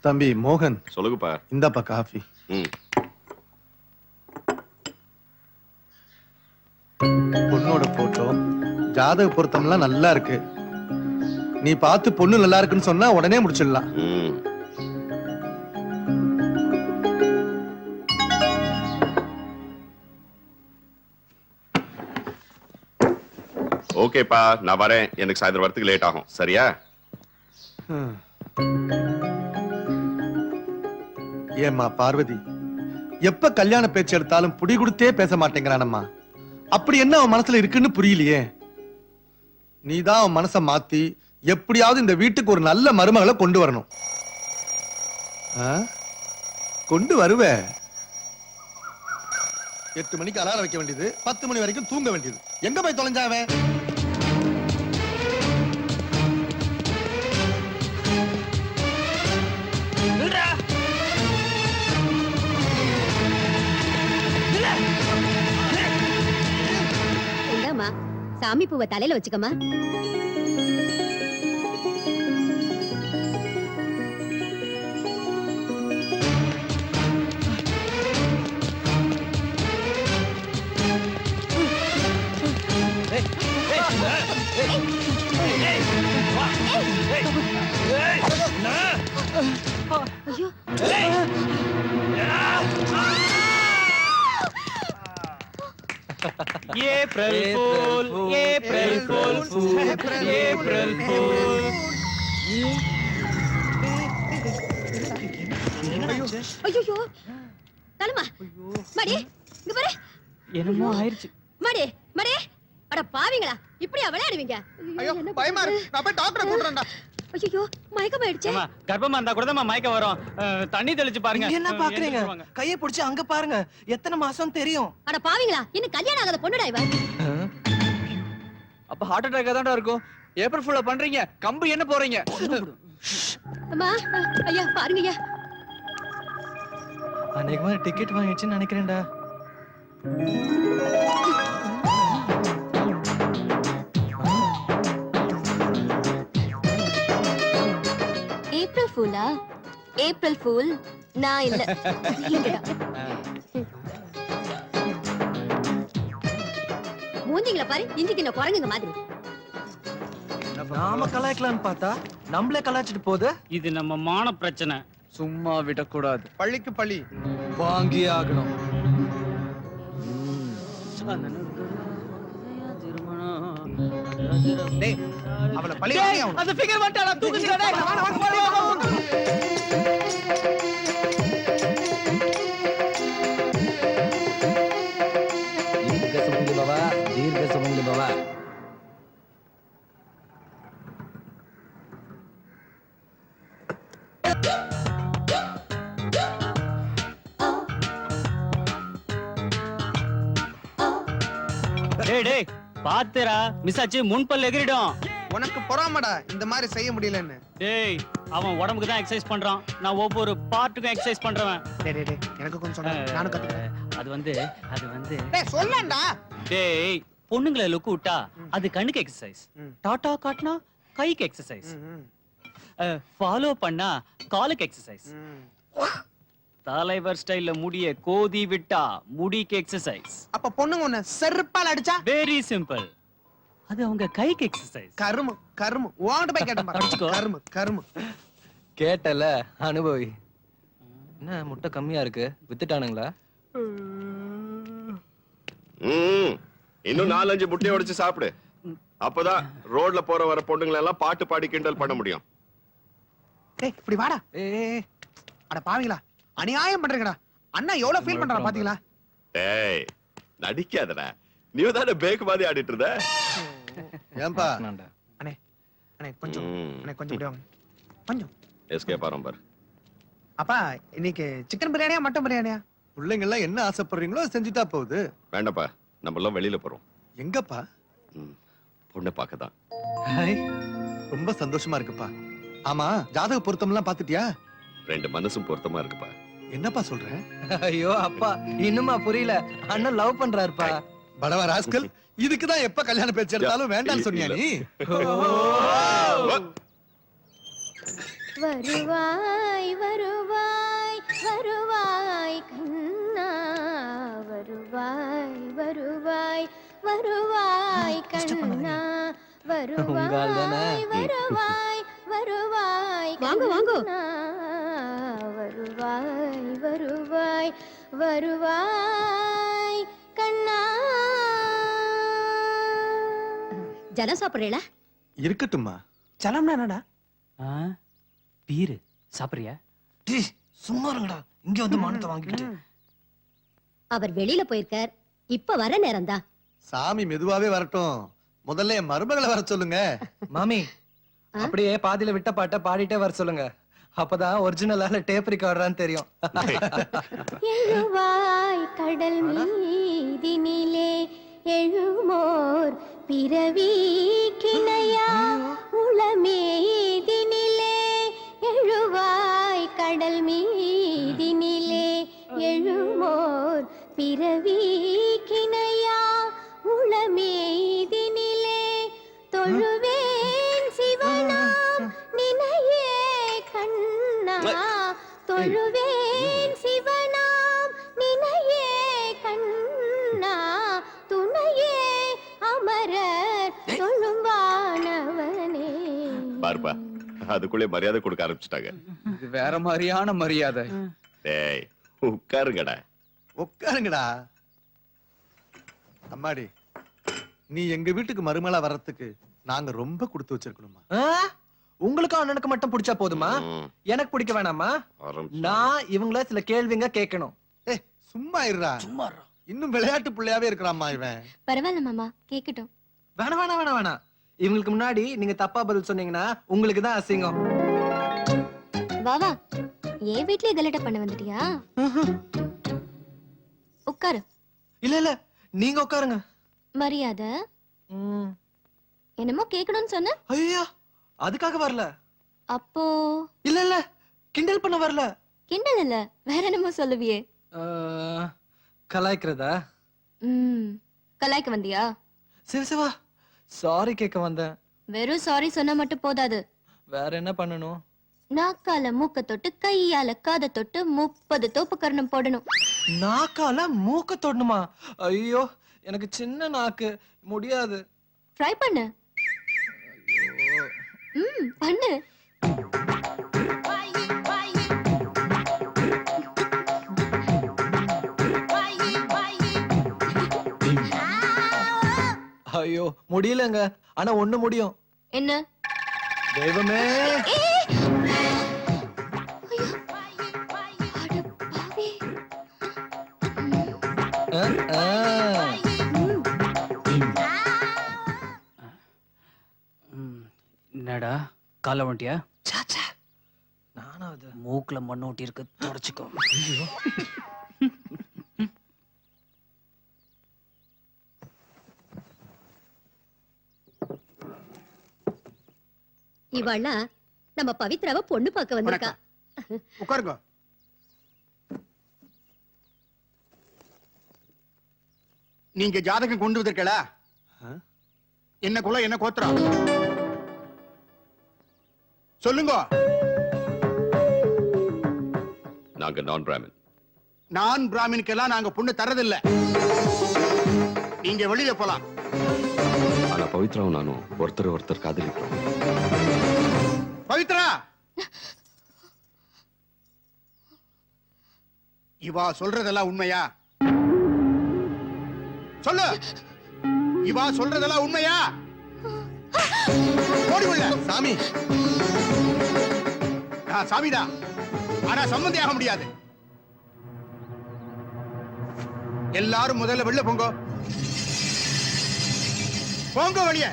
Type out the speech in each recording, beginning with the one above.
தம்பி மோகன், சொல்லுங்கப்பா. இந்தாப்பா காஃபி. பொண்ணோட போட்டோ, ஜாதக பொருத்தம்லாம் நல்லா இருக்கு. நீ பார்த்து பொண்ணு நல்லா இருக்குன்னு சொன்னா உடனே முடிச்சிடலாம். ஓகேப்பா, நான் வரேன். எனக்கு சாயந்தரம் வரத்துக்கு லேட் ஆகும். சரியா? ஏம்மா பார்வதி, எப்ப கல்யாண பேச்சு எடுத்தாலும் புடி கொடுத்தே பேச மாட்டேங்கிறானம்மா. அப்படி என்ன அவன் மனசுல இருக்குன்னு புரியலையே. நீதான் அவன் மனச மாத்தி எப்படியாவது இந்த வீட்டுக்கு ஒரு நல்ல மருமகளை கொண்டு வரணும். கொண்டு வருவ. 8 மணிக்கு அலாரம் வைக்க வேண்டியது, 10 மணி வரைக்கும் தூங்க வேண்டியது. எங்க போய் தொலைஞ்சாவன்? சாமி பூவை தலையில வச்சுக்கமா. ஐயோ, April Fool, April Fool, April Fool. ஐயோ, தலமா மடி, இங்க பாரு. என்னமோ ஆயிருச்சு. மடி மடி, அட பாவிங்களா, இப்படியா விளையாடுவீங்க? ஐயோ பயமா இருக்கு, நான் போய் டாக்டரை கூட்டிறேன்டா. ஐயோ, மயக்கம் ஆயிடுச்சே. அம்மா, கர்ப்பமா இருந்தா கூட தான் மயக்கம் வரும். தண்ணி தெளிச்சு பாருங்க. என்ன பாக்குறீங்க? கையை பிடிச்சு அங்க பாருங்க. எத்தனை மாசம் தெரியும்? அட பாவிங்களா, இன்னும் கல்யாணம் ஆகாத பொண்ணுடா இவ. அப்ப ஹார்ட் அட்டாக் தான்டா இருக்கும். ஏப்ரல் ஃபுல்லா பண்றீங்க, கம்பு என்ன போறீங்க? அம்மா, ஐயா பாருங்க ஐயா. அன்னைக்கு மாதிரி டிக்கெட் வாங்கிடுச்சுன்னு நினைக்கிறேன்டா. ஏப்ரல் ஃபூலா? ஏப்ரல் ஃபூல் நான் இல்ல. மூஞ்சிங்கள பாரு, இஞ்சி தின்ன குரங்குங்க மாதிரி. நாம கலாய்க்கலாம்னு பார்த்தா நம்மளே கலாய்ச்சிட்டு போகுது. இது நம்ம மான பிரச்சனை. சும்மா விடக்கூடாது. பள்ளிக்கு பள்ளி வாங்கி ஆகணும். டேய், அவளை பள்ளி அந்த ஃபிகர் வந்துட்டாடா, தூக்குங்கடா. டேய், வாங்க வாங்க போலாம். தீர்க்க சுமங்கலி பவா. டேய் டேய், பாத்துடா, மிஸ் ஆச்சு, முன்பல் எகிரிடும். உனக்கு பொறாமடா இந்த மாதிரி செய்ய முடியலன்னு. டேய், அவன் உடம்புக்கு தான் எக்ஸர்சைஸ் பண்றான், நான் ஒவ்வொரு பார்ட்டுக்கும் எக்ஸர்சைஸ் பண்றவன். டேய் டேய், எனக்கு கொஞ்சம் சொன்னா நானும் கத்துக்கிறேன். அது வந்து டேய் சொல்லண்டா. டேய், பொண்ணுங்களை லுக்கு விட்டா அது கண்ணுக்கு எக்ஸர்சைஸ், டாட்டா காட்டினா கைக்கு எக்ஸர்சைஸ், ஃபாலோ பண்ணா காலுக்கு எக்ஸர்சைஸ், தலைவர் ஸ்டைல்ல முடிய கோதி விட்டா முடிக்கு எக்ஸர்சைஸ். அப்ப பொண்ணுங்க உன்னை செருப்பால் அடிச்சா? வெரி சிம்பிள், அது அவங்க கைக்கு எக்ஸர்சைஸ். கருமு கருமு, உன்கிட்ட போய் கேட்டேன் பாரு. கருமு கருமு. கேட்டல, அனுபவி. என்ன முட்டை கம்மியா இருக்கு, வித்துட்டானுங்களா? இன்னும் 4-5 முட்டையை உடைச்சு சாப்பிடு. அப்பதான் ரோட்ல போற வர பொண்ணுங்களை எல்லாம் பாட்டு பாடி கிண்டல் பண்ண முடியும். டேய் இப்படி வாடா. அட பாவீங்களா, அநியாயம் பண்றீங்கடா. அண்ணா எவ்வளவு ஃபீல் பண்றான் பாத்தீங்களா? டேய் நடிக்காதடா, நீ தானே பேக் மாதிரி ஆடிட்டு இருந்த. ஏன்பா அண்ணே, அண்ணே கொஞ்சம், அண்ணே கொஞ்சம் இப்படி வாங்க கொஞ்சம். எஸ்கே பாரம்பர். அப்பா இன்னைக்கு சிக்கன் பிரியாணியா மட்டன் பிரியாணியா? பிள்ளைங்க எல்லாம் என்ன ஆசைப்படுறீங்களோ செஞ்சுட்டா போகுது. வேண்டாப்பா, நம்ம எல்லாம் வெளியில போறோம். எங்கப்பா? பொண்ணை பார்க்கதான். ரொம்ப சந்தோஷமா இருக்குப்பா. ஆமா, ஜாதக பொருத்தம் எல்லாம் பாத்துட்டியா? 2 மனசும் பொருத்தமா இருக்குப்பா. என்னப்பா சொல்ற? ஐயோ அப்பா, இன்னுமா புரியல? அண்ணன் லவ் பண்றாருப்பா. படவா ராஸ்கல், இதுக்குதான் எப்ப கல்யாண பேச்சு எடுத்தாலும் வேண்டாம்னு சொன்னியா நீ? வருவாய் வருவாய் வருவாய் கண்ணா வருவாய் வருவாய் வருவாய் கண்ணா உங்கால் தானே? வருவாய் வருவாய் வாங்க, வாங்க. கண்ணா. வருவாய் வருவாய் வருவாய் கண்ணா. ஜலம் சாப்பிடுறீங்களா? இருக்கட்டும்மா. சலம்னா என்னடா? பீரு சாப்பிடுறியா? டேய், சும்மா இருங்கடா. இங்க வந்து மானத்தை வாங்கிக்கிட்டு. அவர் வெளியில போயிருக்கார். இப்ப வர நேரம்தான். சாமி மெதுவாவே வரட்டும். முதல்ல என் மருமகளை வர சொல்லுங்க. மாமி, அப்படியே பாதியில விட்ட பாட்ட பாடிட்டே வர சொல்லுங்க. அப்பதான் ஒரிஜினலால டேப் ரெக்கார்டரான்னு தெரியும். எழுவாய் கடல் மீதினிலே எழுமோர் பிறவி கிணையா உளமேதினிலே எழுவாய் கடல் மீதினிலே எழுமோர் பிறவி கிணையா உளமேதினிலே தொழுவேன் சிவனாம் நினையே கண்ணா தொழுவேன் சிவனாம் நினையே கண்ணா துணையே அமரர் தொழும்பானவனே. பாருப்பா அதுக்குள்ளே மரியாதை கொடுக்க ஆரம்பிச்சிட்டாங்க. இது வேற மாதிரியான மரியாதை. டேய் உட்காருங்கடா. உட்காருங்கடா. அம்மாடி, நீ எங்க வீட்டுக்கு மருமகளா வர்றதுக்கு நாங்க ரொம்ப கொடுத்து வச்சிருக்கணுமா? உங்களுக்கு அண்ணனுக்கு மட்டும் பிடிச்சா போதுமா? ம், எனக்கு பிடிக்க வேணாமா? ஆரம்பிச்சு. நான் இவங்கள சில கேள்விங்க கேட்கணும். ஏய் சும்மா இருடா. சும்மா இன்னும் விளையாட்டு பிள்ளையாவே இருக்கிறாம்மா இவன். பரவாயில்ல மாமா கேக்கட்டும். வேணாம் வேணாம் வேணாம் வேணாம். இவங்களுக்கு முன்னாடி நீங்க தப்பா பதில் சொன்னீங்கன்னா உங்களுக்கு தான் அசிங்கம். வாவா என் வீட்லயே கலட்ட பண்ண வந்துட்டியா? உட்காரு. இல்ல இல்ல, நீங்க உட்காருங்க. மரியாதை ம். என்னமோ கேக்கணும்னு சொன்ன. ஐயா, அதுக்காக வரல. அப்போ இல்ல இல்ல, கிண்டல் பண்ண வரல. கிண்டல் இல்ல வேற என்னமோ சொல்லுவியே. கலாய்க்கிறதா? கலாய்க்க வந்தியா? சிவா, சாரி கேட்க வந்தேன். வெறும் சாரி சொன்னா மட்டும் போதாது. வேற என்ன பண்ணணும்? நாக்கால மூக்க தொட்டு கையால காதை தொட்டு 30 தோப்பு கரணம் போடணும். நாக்கால மூக்க தொடணுமா? ஐயோ, எனக்கு சின்ன நாக்கு, முடியாது. ட்ரை பண்ணு. பண்ணு. ஐயோ, முடியலங்க. ஆனா ஒண்ணு முடியும். என்ன? தெய்வமே. அட பாவி. என்னடா கால வண்டியா? நானா அது? மூக்குல மண்ணு ஒட்டி இருக்கு, தொடச்சுக்கோ. இவாளா நம்ம பவித்ராவை பொண்ணு பார்க்க வந்திருக்கா. உட்காருங்க. நீங்க ஜாதகம் கொண்டு வந்திருக்கல? என்ன குல என்ன கோத்திரம் சொல்லுங்க. நாங்க நான் பிராமின். நான் பிராமினுக்கெல்லாம் நாங்க பொண்ணு தரதில்லை. நீங்க வெளியில போலாம். ஆனா பவித்ராவும் நானும் ஒருத்தர் காதலிக்கிறோம். பவித்ரா, இவா சொல்றதெல்லாம் உண்மையா? சொல்லு. இவா சொல்றதெல்லாம் உண்மையா? ஓடி உள்ள. சாமி, நான் சாமிதான், ஆனா சம்பந்தியாக முடியாது. எல்லாரும் முதல்ல வெளில போங்க. போங்க வெளியே.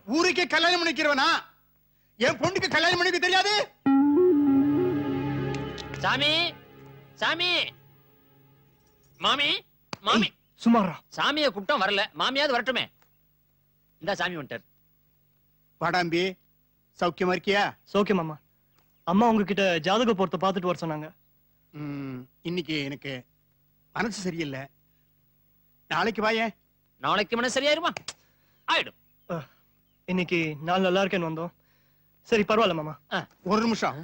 ஊருக்கே கல்யாணம் பண்ணிக்கிறவனா? என் பொண்ணுக்கு கல்யாணம் பண்ணிக்க தெரியாது? சாமி, சாமி, மாமி, மாமி. சுமாரா சாமியை கூப்பிட்டோம் வரல, மாமியாவது வரட்டுமே. இந்த சாமி வந்துட்டார். வாடாம்பி, சௌக்கியமா இருக்கியா? சௌக்கியம் மாமா. அம்மா உங்ககிட்ட ஜாதக பொருத்த பார்த்துட்டு வர சொன்னாங்க. இன்னைக்கு எனக்கு மனசு சரியில்லை. நாளைக்கு வாயே. நாளைக்கு மனசு சரியாயிருமா? ஆயிடும். இன்னைக்கு நாள் நல்லா இருக்கேன்னு வந்தோம். சரி பரவாயில்ல மாமா. ஒரு நிமிஷம்.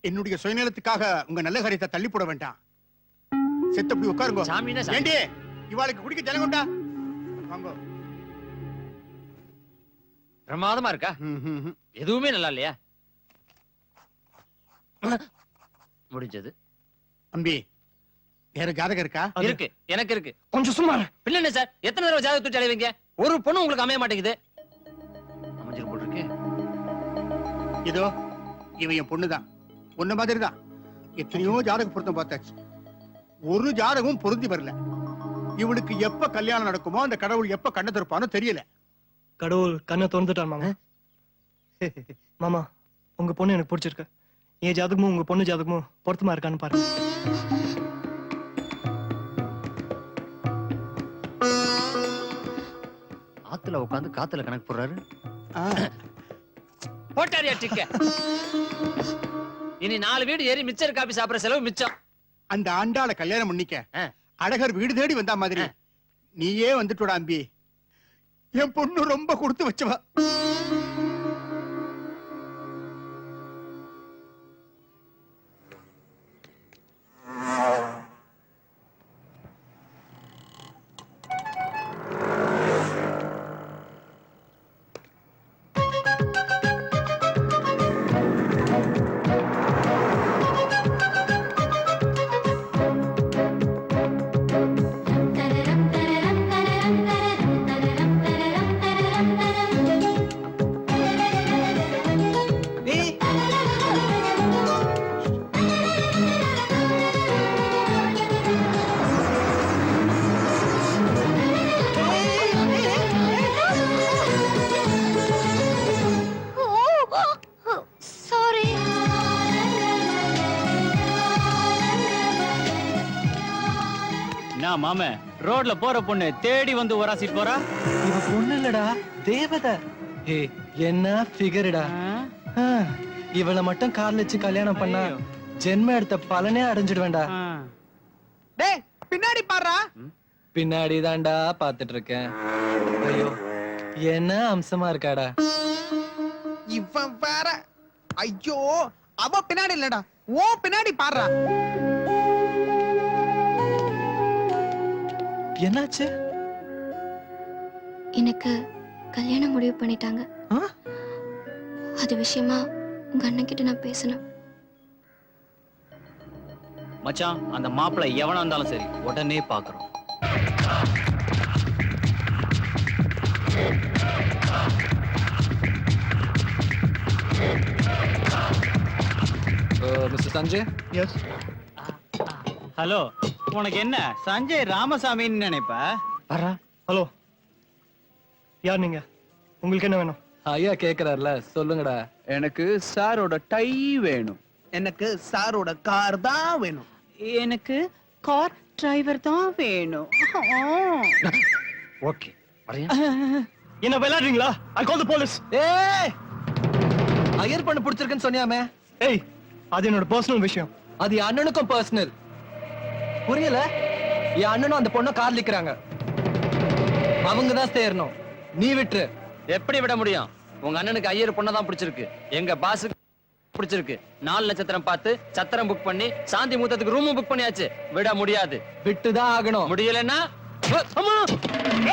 என்னுடைய சுயநலத்துக்காக உங்க நல்ல காரியத்தை தள்ளி போட வேண்டாம். செத்தப்படி உட்காருங்க. சாமினா சாமி. ஏண்டி இவாளுக்கு குடிக்க ஜலம் கொண்டா வாங்க. பிரமாதமா இருக்கா? எதுவுமே நல்லா இல்லையா? முடிஞ்சது. அம்பி, வேற ஜாதகம் இருக்கா? இருக்கு, எனக்கு இருக்கு. கொஞ்சம் சும்மா பின்ன என்ன சார், எத்தனை தடவை ஜாதகம் தூச்சி அலைவீங்க? ஒரு பொண்ணு உங்களுக்கு அமைய மாட்டேங்குது. அமைஞ்சிரு போட்டிருக்கு. இதோ இவன் என் பொண்ணுதான், உன்ன மாதிரி தான். எத்தனையோ ஜாதக பொருத்தம் பார்த்தாச்சு, ஒரு ஜாதகமும் பொருந்தி வரல. இவளுக்கு எப்ப கல்யாணம் நடக்குமோ அந்த கடவுள் எப்ப கண்ணை திறப்பானோ தெரியல. கடவுள் கண்ணை திறந்துட்டான் மாமா. மாமா, உங்க பொண்ணு எனக்கு பிடிச்சிருக்கு. என் ஜாதகமும் உங்க பொண்ணு ஜாதகமும் பொருத்தமா இருக்கான்னு பாருங்க. ஆத்துல உட்காந்து காத்துல கணக்கு போடுறாரு. ஆ, போட்டாரியா டிக்க. இனி 4 வீடு ஏறி மிச்சர் காபி சாப்பிடுற செலவு மிச்சம். அந்த ஆண்டாள கல்யாணம் பண்ணிக்க அழகர் வீடு தேடி வந்தா மாதிரி நீயே வந்துட்டோட அம்பி. என் பொண்ணு ரொம்ப கொடுத்து வச்சவா. சாரி. நான் மாமே ரோட்ல போற பொண்ணு தேடி வந்து உராசிட்டு போறா. இவ பொண்ணு இல்லடா, தேவதை. ஏ என்ன ஃபிகர்டா. இவளை மட்டும் கார்ல வச்சு கல்யாணம் பண்ணா ஜென்ம எடுத்த பலனே அடைஞ்சிடுவேண்டா. டேய் பின்னாடி பாருடா. பின்னாடி தான்டா பாத்துட்டு இருக்கேன். ஐயோ என்ன அம்சமா இருக்காடா. இவன் வேற. ஐயோ அவ பின்னாடி இல்லடா, ஓ பின்னாடி பாருடா. என்னாச்சு? எனக்கு கல்யாணம் முடிவு பண்ணிட்டாங்க. அது விஷயமா உங்க அண்ணன் கிட்ட நான் பேசணும். மச்சான், அந்த மாப்பிள்ளை எவனா இருந்தாலும் சரி உடனே பாக்குறோம். மிஸ்டர் சஞ்சய். எஸ். ஹலோ, உனக்கு என்ன சஞ்சய் ராமசாமின்னு நினைப்ப? வரா. ஹலோ, யார் நீங்க? உங்களுக்கு என்ன வேணும்? ஐயா கேக்குறாருல, சொல்லுங்கடா. எனக்கு சாரோட டை வேணும். எனக்கு சாரோட கார் தான் வேணும். எனக்கு கார் டிரைவர் தான் வேணும். ஓகே, வரையா? என்ன விளையாடுறீங்களா? I call the police. ஏய், ஐயர் பண்ண பிடிச்சிருக்குன்னு சொன்னியாமே. ஏய், அது என்னோட பர்சனல் விஷயம். அது என் அண்ணனுக்கும் பர்சனல். புரியல? என் அண்ணனும் அந்த பொண்ணை காதலிக்கிறாங்க. அவங்க தான் சேரணும், நீ விட்டுரு. எப்படி விட முடியும்? உங்க அண்ணனுக்கு ஐயர் பொண்ணதான் பிடிச்சிருக்கு, எங்க பாஸுக்கு பிடிச்சிருக்கு. 4 நட்சத்திரம் பார்த்து சத்திரம் புக் பண்ணி சாந்தி மூத்தத்துக்கு ரூமும் புக் பண்ணியாச்சு. விட முடியாது. விட்டுதான் ஆகணும். முடியலன்னா அம்மா!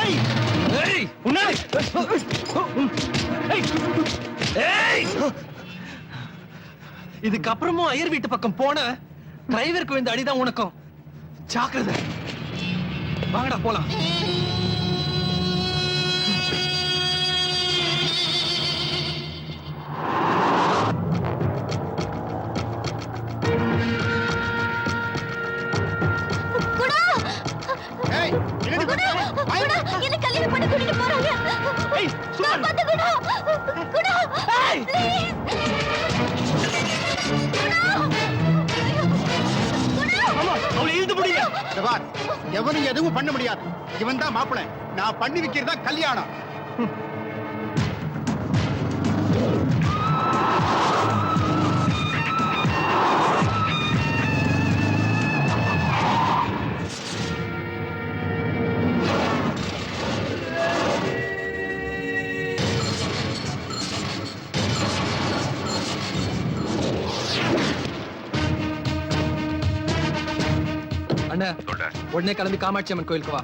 ஏய், ஏய், உன்னை- ஏய், ஏய். இதுக்கப்புறமும் ஐயர் வீட்டு பக்கம் போன டிரைவருக்கு விழுந்த அடிதான் உனக்கும். ஜாக்கிரதை. வாங்கடா போலாம். ஏய், என்னடி குணா, குணா, என்னை கல்யாணம் பண்ண கூட்டிட்டு போறாங்க. ஏய், சும்மா இரு. காப்பாத்து குணா. குணா, ஏய். please. குணா. ஆமா, அவளை இழுத்து பிடிங்க. இந்த பார், எவனும் எதுவும் பண்ண முடியாது. இவன் தான் மாப்பிள்ளை. நான் பண்ணி வைக்கிறதா கல்யாணம். அண்ணா உடனே கிளம்பி காமாட்சி அம்மன் கோயிலுக்கு வா.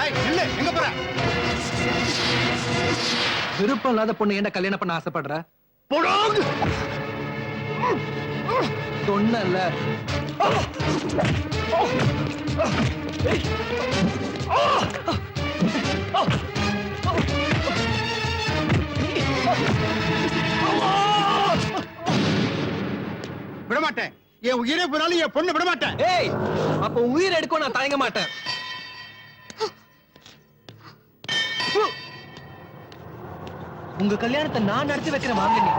ஏய், நில்லு, எங்க போற? விருப்பம் இல்லாத பொண்ணு ஏன்டா கல்யாணம் பண்ண ஆசைப்படுற? சொன்னல. விடமாட்டேன். என் உயிரை போனாலும் என் பொண்ணு விடமாட்டேன். ஏய், அப்ப உயிர் எடுக்க நான் தயங்க மாட்டேன். உங்க கல்யாணத்தை நான் நடத்தி வைக்கிறேன், வாங்க நீ.